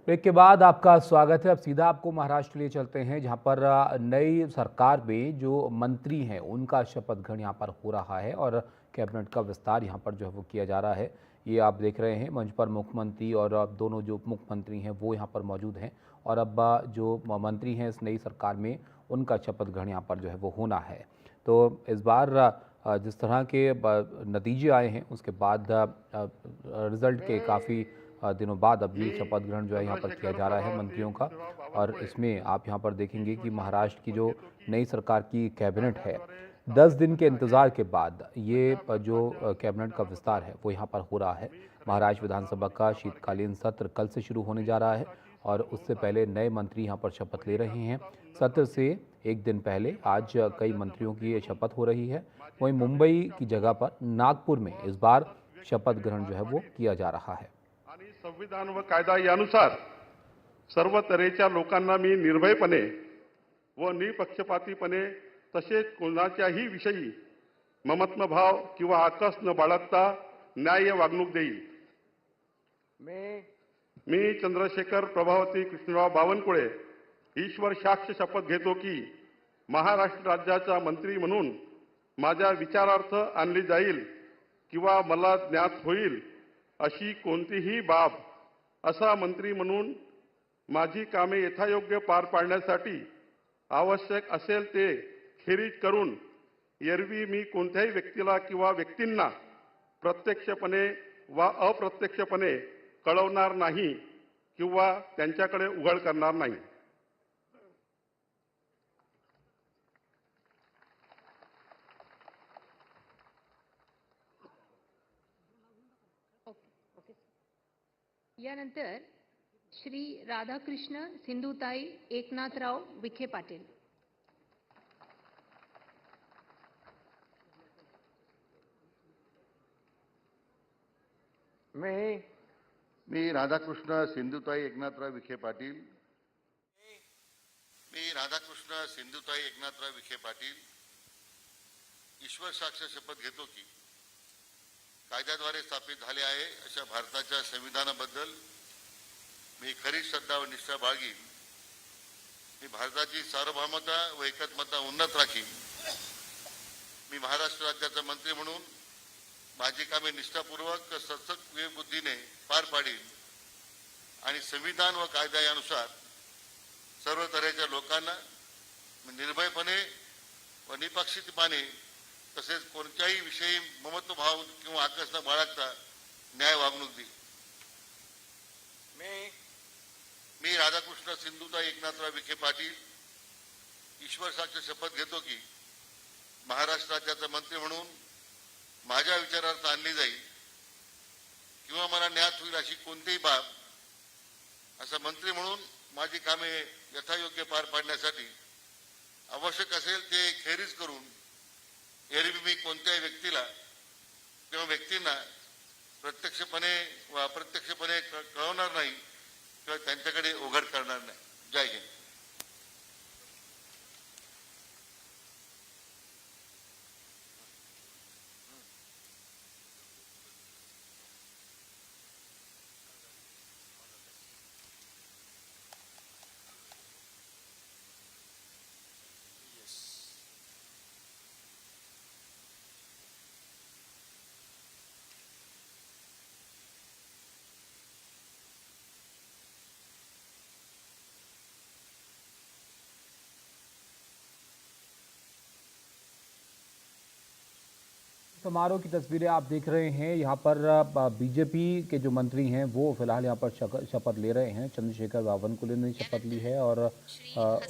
Break के बाद आपका स्वागत है। अब सीधा आपको महाराष्ट्र लिए चलते हैं, जहां पर नई सरकार में जो मंत्री हैं उनका शपथ ग्रहण यहां पर हो रहा है और कैबिनेट का विस्तार यहां पर जो है वो किया जा रहा है। ये आप देख रहे हैं मंच पर मुख्यमंत्री और अब दोनों जो उप मुख्यमंत्री हैं वो यहां पर मौजूद हैं और अब जो मंत्री हैं इस नई सरकार में उनका शपथ ग्रहण यहाँ पर जो है वो होना है। तो इस बार जिस तरह के नतीजे आए हैं उसके बाद रिजल्ट के काफ़ी दिनों बाद अब ये शपथ ग्रहण जो है यहाँ पर किया जा रहा है मंत्रियों का। और इसमें आप यहाँ पर देखेंगे कि महाराष्ट्र की जो नई सरकार की कैबिनेट है, 10 दिन के इंतज़ार के बाद ये जो कैबिनेट का विस्तार है वो यहाँ पर हो रहा है। महाराष्ट्र विधानसभा का शीतकालीन सत्र कल से शुरू होने जा रहा है और उससे पहले नए मंत्री यहाँ पर शपथ ले रहे हैं। सत्र से एक दिन पहले आज कई मंत्रियों की ये शपथ हो रही है। वहीं मुंबई की जगह पर नागपुर में इस बार शपथ ग्रहण जो है वो किया जा रहा है। आणि संविधान व कायदा यानुसार सर्व तऱ्हेच्या लोकांना मी निर्भयपणे व निपक्षपातीपणे तसेच कोणाच्याही विषयी ममत्वभाव किंवा आकस न बाळगता न्याय्य वागणूक देईल। मी चंद्रशेखर प्रभावती कृष्णराव बावनकुळे ईश्वर साक्ष शपथ घेतो की महाराष्ट्र राज्याचा मंत्री म्हणून माझ्या विचारार्थ आणली जाईल किंवा मला ज्ञात होईल अशी कोणतीही बाब असा मंत्री म्हणून माझी कामे यथायोग्य पार पाडण्यासाठी आवश्यक असेल ते खेरीज करून एरवी मी कोणत्याही व्यक्तीला किंवा व्यक्तींना प्रत्यक्षपणे वा अप्रत्यक्षपणे कळवणार नाही किंवा त्यांच्याकडे उघड करणार नाही। यानंतर श्री राधाकृष्ण सिंधुताई एकनाथराव विखे पाटील। मी राधाकृष्ण सिंधुताई एकनाथराव विखे पाटील ईश्वर साक्ष शपथ घेतो की कायद्याद्वारे स्थापित झाले आहे अशा भारताच्या संविधानाबद्दल मी खरी श्रद्धा व निष्ठा बाळगीन। मी भारताची सार्वभौमता व एकात्मता उन्नत राखीन। मी महाराष्ट्र राज्याचा मंत्री म्हणून माझी कामे निष्ठापूर्वक सतत विवेकबुद्धीने पार पाडीन आणि संविधान व कायदा यानुसार सर्व तऱ्हेच्या लोकांना निर्भयपणे व निपक्षपातीपणे तसेच कोणत्याही विषयी ममत्वभाव किंवा आकस न बाळगता न्याय वागणूक देईल। मी राधाकृष्ण सिंधुताई एकनाथराव विखे पाटील ईश्वर साक्ष शपथ घेतो की महाराष्ट्र राज्याचा मंत्री म्हणून माझ्या विचारार्थ आणली जाईल किंवा मला ज्ञात होईल अशी कोणतीही बाब असा मंत्री म्हणून माझी कामे यथायोग्य पार पाडण्यासाठी आवश्यक असेल ते खेरीज करून एरवी मी कोणत्याही व्यक्तीला किंवा व्यक्तींना प्रत्यक्षपणे व अप्रत्यक्षपणे कळवणार नाही किंवा त्यांच्याकडे उघड करणार नाही। जय हिंद। समारोह की तस्वीरें आप देख रहे हैं। यहाँ पर बीजेपी के जो मंत्री हैं वो फिलहाल यहाँ पर शपथ ले रहे हैं। चंद्रशेखर बावनकुळे ने शपथ ली है और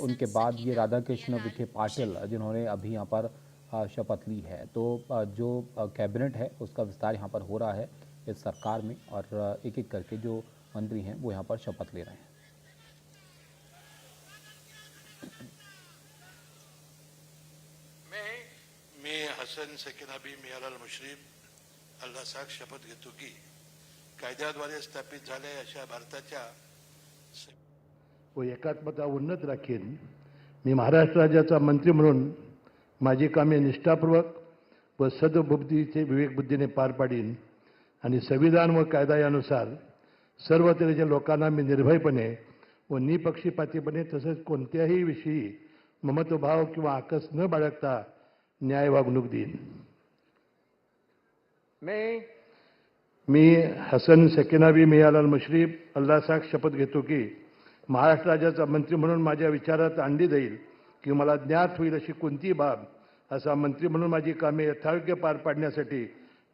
उनके बाद ये राधाकृष्ण विखे पाटिल जिन्होंने अभी यहाँ पर शपथ ली है। तो जो कैबिनेट है उसका विस्तार यहाँ पर हो रहा है इस सरकार में और एक एक करके जो मंत्री हैं वो यहाँ पर शपथ ले रहे हैं। मी हसन सेकिनाबी मियालाल मुश्रीफ अल्लाह साख शपथ घेतो की कायद्याद्वारे स्थापित झाले अशा भारताच्या व एकात्मता उन्नत राखीन। मी महाराष्ट्र राज्याचा मंत्री म्हणून माझी कामे निष्ठापूर्वक व सद्बुद्धीचे विवेकबुद्धीने पार पाडीन आणि संविधान व कायदा यानुसार सर्व तऱ्हेच्या लोकांना मी निर्भयपणे व निपक्षपातीपणे तसेच कोणत्याही विषयी ममत्वभाव किंवा आकस न बाळगता न्याय वागणूक देईन. मी हसन सेकिनाबी मियालाल मुश्रीफ अल्लाहसाख शपथ घेतो की महाराष्ट्र राज्याचा मंत्री म्हणून माझ्या विचारात आणली जाईल की मला ज्ञात होईल अशी कोणतीही बाब असा मंत्री म्हणून माझी कामे यथायोग्य पार पाडण्यासाठी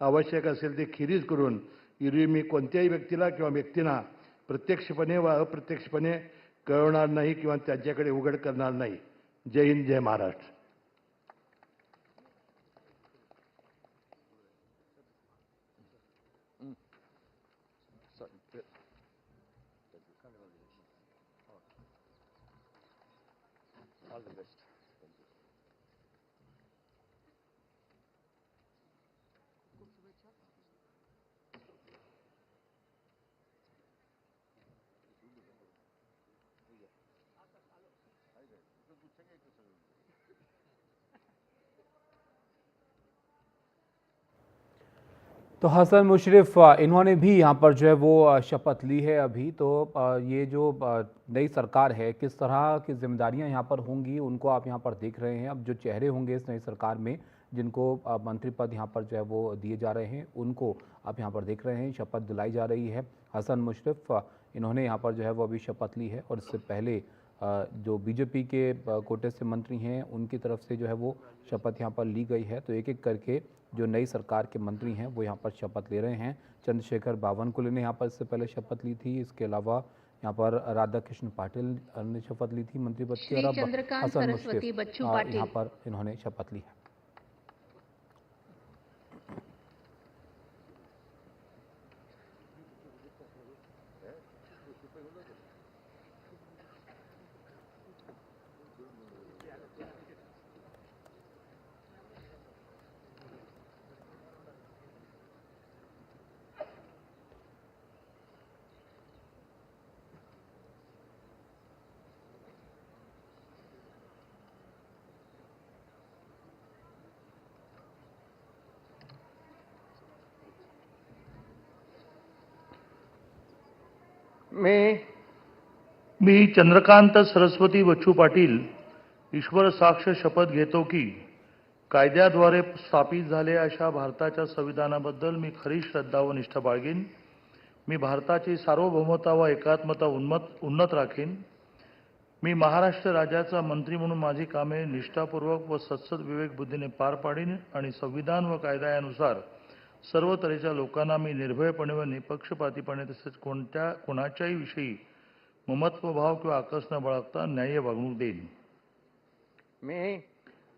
आवश्यक असेल ते खेरीज करून एरवी मी कोणत्याही व्यक्तीला किंवा व्यक्तींना प्रत्यक्षपणे व अप्रत्यक्षपणे कळवणार नाही किंवा त्यांच्याकडे उघड करणार नाही. जय हिंद, जय महाराष्ट्र. तो हसन मुशर्रफ इन्होंने भी यहाँ पर जो है वो शपथ ली है अभी। तो ये जो नई सरकार है किस तरह की जिम्मेदारियाँ यहाँ पर होंगी उनको आप यहाँ पर देख रहे हैं। अब जो चेहरे होंगे इस नई सरकार में जिनको मंत्री पद यहाँ पर जो है वो दिए जा रहे हैं उनको आप यहाँ पर देख रहे हैं, शपथ दिलाई जा रही है। हसन मुशर्रफ इन्होंने यहाँ पर जो है वो अभी शपथ ली है और इससे पहले जो बीजेपी के कोटे से मंत्री हैं उनकी तरफ से जो है वो शपथ यहाँ पर ली गई है। तो एक एक करके जो नई सरकार के मंत्री हैं वो यहाँ पर शपथ ले रहे हैं। चंद्रशेखर बावनकुले ने यहाँ पर इससे पहले शपथ ली थी। इसके अलावा यहाँ पर राधा कृष्ण पाटिल ने शपथ ली थी मंत्री पद की और अब हसन मुशर्रफ यहाँ पर इन्होंने शपथ ली है। मी चंद्रकांत सरस्वती बच्चू पाटील ईश्वर साक्ष शपथ घेतो की कायद्याद्वारे स्थापित झालेल्या अशा भारताच्या संविधानाबद्दल मी खरी श्रद्धा व निष्ठा बाळगीन. मी भारताची सार्वभौमता व एकात्मता उन्नत राखीन. मी महाराष्ट्र राज्याचा मंत्री म्हणून माझी कामे निष्ठापूर्वक व सत्सद विवेक बुद्धीने पार पाडीन आणि संविधान व कायद्यानुसार सर्व तऱ्हेच्या लोकांना मी निर्भयपणे व निपक्षपातीपणे तसेच कोणाच्याही विषयी ममत्वभाव किंवा आकस न बाळगता न्याय्य वागणूक देईन.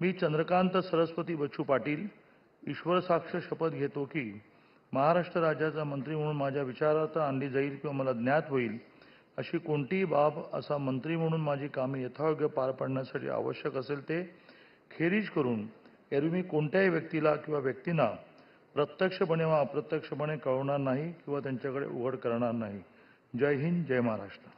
मी चंद्रकांत सरस्वती बच्चू पाटील ईश्वर साक्ष शपथ घेतो की महाराष्ट्र राज्याचा मंत्री म्हणून माझ्या विचारार्थ आणली जाईल किंवा मला ज्ञात होईल अशी कोणतीही बाब असा मंत्री म्हणून माझी कामे यथायोग्य पार पाडण्यासाठी आवश्यक असेल ते खेरीज करून एरवी मी कोणत्याही व्यक्तीला किंवा व्यक्तींना प्रत्यक्षपणे व अप्रत्यक्षपणे कळवणार नाही किंवा त्यांच्याकडे उघड करणार नाही. जय हिंद, जय महाराष्ट्र.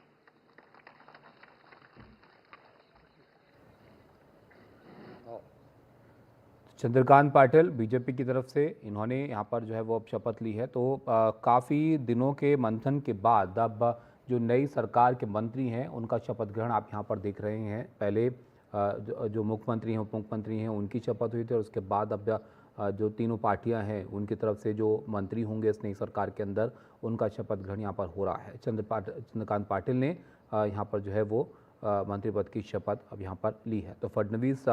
चंद्रकांत पाटिल बीजेपी की तरफ से इन्होंने यहाँ पर जो है वो अब शपथ ली है। तो काफ़ी दिनों के मंथन के बाद अब जो नई सरकार के मंत्री हैं उनका शपथ ग्रहण आप यहाँ पर देख रहे हैं। पहले जो मुख्यमंत्री हैं उप मुख्यमंत्री हैं उनकी शपथ हुई थी और उसके बाद अब जो तीनों पार्टियां हैं उनकी तरफ से जो मंत्री होंगे इस नई सरकार के अंदर उनका शपथ ग्रहण यहाँ पर हो रहा है। चंद्रकांत पाटिल ने यहाँ पर जो है वो मंत्री पद की शपथ अब यहाँ पर ली है। तो फडणवीस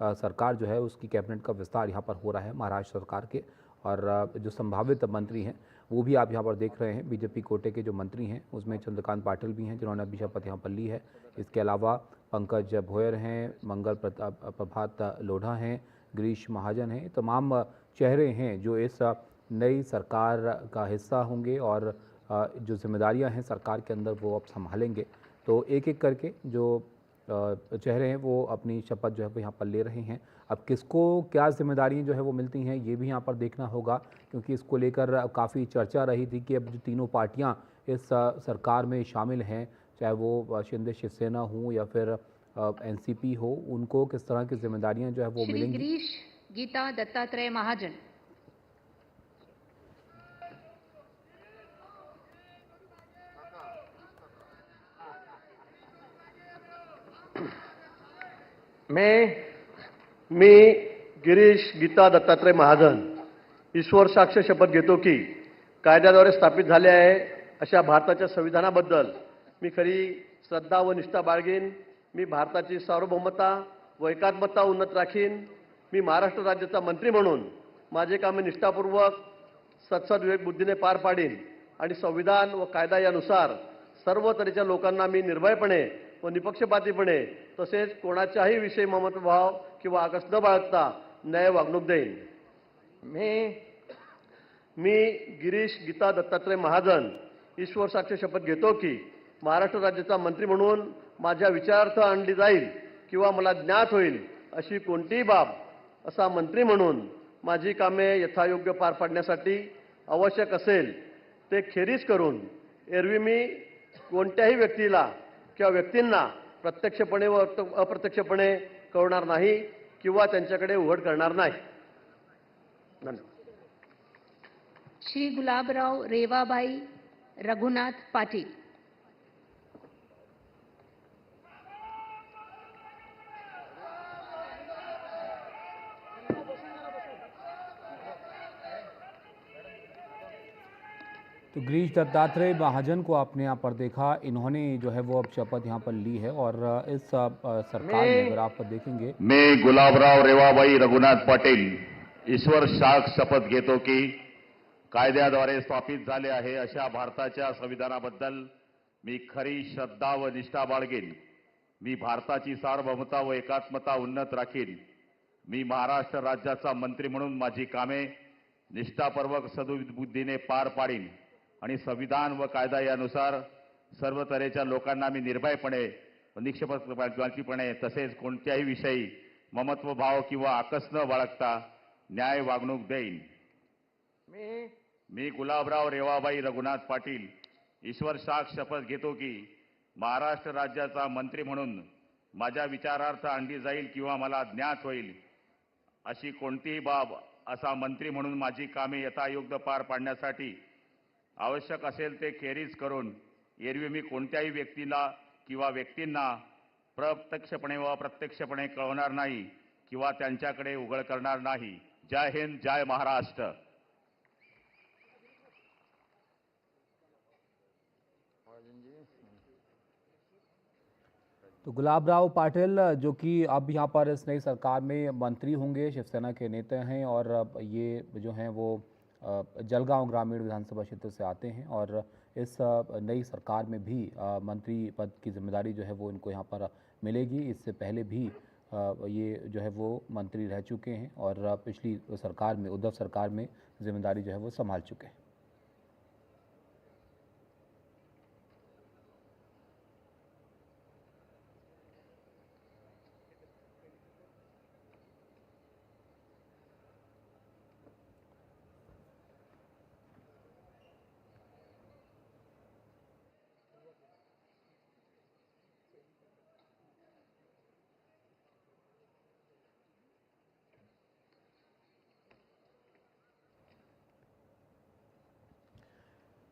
सरकार जो है उसकी कैबिनेट का विस्तार यहाँ पर हो रहा है महाराष्ट्र सरकार के, और जो संभावित मंत्री हैं वो भी आप यहाँ पर देख रहे हैं। बीजेपी कोटे के जो मंत्री हैं उसमें चंद्रकांत पाटिल भी हैं जिन्होंने अभी शपथ यहाँ पर ली है। इसके अलावा पंकज भोयर हैं, मंगल प्रभात लोढ़ा हैं, गिरीश महाजन हैं। तमाम चेहरे हैं जो इस नई सरकार का हिस्सा होंगे और जो जिम्मेदारियां हैं सरकार के अंदर वो अब संभालेंगे। तो एक एक करके जो चेहरे हैं वो अपनी शपथ जो है वो यहाँ पर ले रहे हैं। अब किसको क्या जिम्मेदारियाँ जो है वो मिलती हैं ये भी यहाँ पर देखना होगा, क्योंकि इसको लेकर काफ़ी चर्चा रही थी कि अब जो तीनों पार्टियाँ इस सरकार में शामिल हैं, चाहे वो शिंदे शिवसेना हो या फिर एनसीपी हो, उनको किस तरह की जिम्मेदारियां जो है वो मिलेंगी। गिरीश गीता दत्तात्रेय महाजन। मी गिरीश गीता दत्तात्रय महाजन ईश्वर साक्ष शपथ घेतो की कायद्याद्वारे स्थापित झाले आहे अशा भारताच्या संविधानाबद्दल मी खरी श्रद्धा व निष्ठा बाळगीन. मी भारताची सार्वभौमता व एकात्मता उन्नत राखीन. मी महाराष्ट्र राज्याचा मंत्री म्हणून माझे कामे निष्ठापूर्वक सत्सद विवेक बुद्धीने पार पाडीन आणि संविधान व कायदा यानुसार सर्व तऱ्हेच्या लोकांना मी निर्भयपणे व निपक्षपातीपणे तसेच कोणाच्याही विषयी ममत्वभाव किंवा आकस न बाळगता न्याय वागणूक देईन. मी गिरीश गीता दत्तात्रय महाजन ईश्वर साक्ष शपथ घेतो की महाराष्ट्र राज्याचा मंत्री म्हणून माझ्या विचारार्थ आणली जाईल किंवा मला ज्ञात होईल अशी कोणतीही बाब असा मंत्री म्हणून माझी कामे यथायोग्य पार पाडण्यासाठी आवश्यक असेल ते खेरीज करून एरवी मी कोणत्याही व्यक्तीला किंवा व्यक्तींना प्रत्यक्षपणे व अप्रत्यक्षपणे कळवणार नाही किंवा त्यांच्याकडे उघड करणार नाही. धन्यवाद. श्री गुलाबराव रेवाबाई रघुनाथ पाटील. तो गिरीश दत्तात्रेय महाजन को आपने यहाँ पर देखा, इन्होंने जो है वो अब शपथ यहाँ पर ली है और इस सरकार में अगर आप देखेंगे, मैं गुलाबराव रेवाबाई रघुनाथ पाटील ईश्वर साक्ष शपथ घेतो की कायद्याद्वारे स्थापित झाले आहे अशा भारताच्या संविधानाबद्दल मी खरी श्रद्धा व निष्ठा बाळगीन. मी भारताची सार्वभौमता व एकात्मता उन्नत राखीन. मी महाराष्ट्र राज्याचा मंत्री म्हणून माझी कामे निष्ठापूर्वक सद्बुद्धीने पार पाडीन आणि संविधान व कायदा यानुसार सर्व तऱ्हेच्या लोकांना मी निर्भयपणे व निष्पक्षपातीपणे तसेच कोणत्याही विषयी ममत्व भाव किंवा आकस न बाळगता न्याय वागणूक देईन. मी गुलाबराव रेवाबाई रघुनाथ पाटील ईश्वर साक्ष शपथ घेतो की महाराष्ट्र राज्याचा मंत्री म्हणून माझ्या विचारार्थ आणली जाईल किंवा मला ज्ञात होईल अशी कोणतीही बाब असा मंत्री म्हणून माझी कामे यथायोग्य पार पाडण्यासाठी आवश्यक असेल ते खेरीज करून एरवी मी कोणत्याही व्यक्तीला किंवा व्यक्तींना प्रत्यक्षपणे व अप्रत्यक्षपणे कळवणार नाही किंवा त्यांच्याकडे उघड करणार नाही. जय हिंद, जय महाराष्ट्र. तो गुलाबराव पाटिल जो कि अब यहाँ पर इस नई सरकार में मंत्री होंगे, शिवसेना के नेता हैं और ये जो हैं वो जलगांव ग्रामीण विधानसभा क्षेत्र से आते हैं और इस नई सरकार में भी मंत्री पद की जिम्मेदारी जो है वो इनको यहाँ पर मिलेगी. इससे पहले भी ये जो है वो मंत्री रह चुके हैं और पिछली सरकार में, उद्धव सरकार में जिम्मेदारी जो है वो संभाल चुके हैं.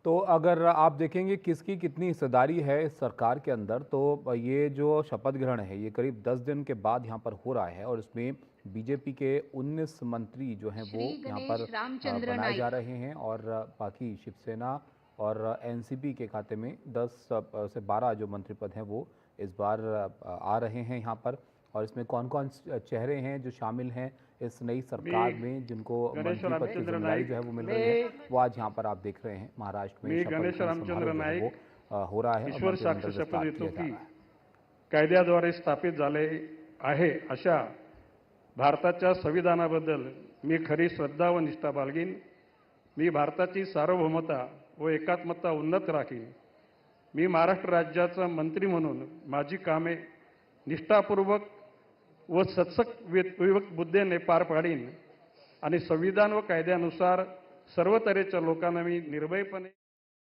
तो अगर आप देखेंगे किसकी कितनी हिस्सेदारी है इस सरकार के अंदर, तो ये जो शपथ ग्रहण है ये करीब 10 दिन के बाद यहाँ पर हो रहा है और इसमें बीजेपी के 19 मंत्री जो हैं वो यहाँ पर बनाए जा रहे हैं और बाकी शिवसेना और एनसीपी के खाते में 10 से 12 जो मंत्री पद हैं वो इस बार आ रहे हैं यहाँ पर. और इसमें कौन कौन चेहरे हैं जो शामिल हैं इस नई सरकार में जिनको मंत्री पद की जिम्मेदारी जो है वो मिल रही है, वो आज यहाँ पर आप देख रहे हैं महाराष्ट्र में गणेश रामचंद्र नाईक हो रहा है. ईश्वर साक्ष शपथ घेतो की कायद्याद्वारे स्थापित झाले आहे अशा भारताच्या संविधानाबद्दल मी खरी श्रद्धा व निष्ठा बाळगीन. मी भारताची सार्वभौमता व एकात्मता उन्नत राखीन. मी महाराष्ट्र राज्याचा मंत्री म्हणून माझी कामे निष्ठापूर्वक व सत्सक विवेक बुद्धीने पार पाडीन आणि संविधान व कायद्यानुसार सर्व तऱ्हेच्या लोकांना मी निर्भयपणे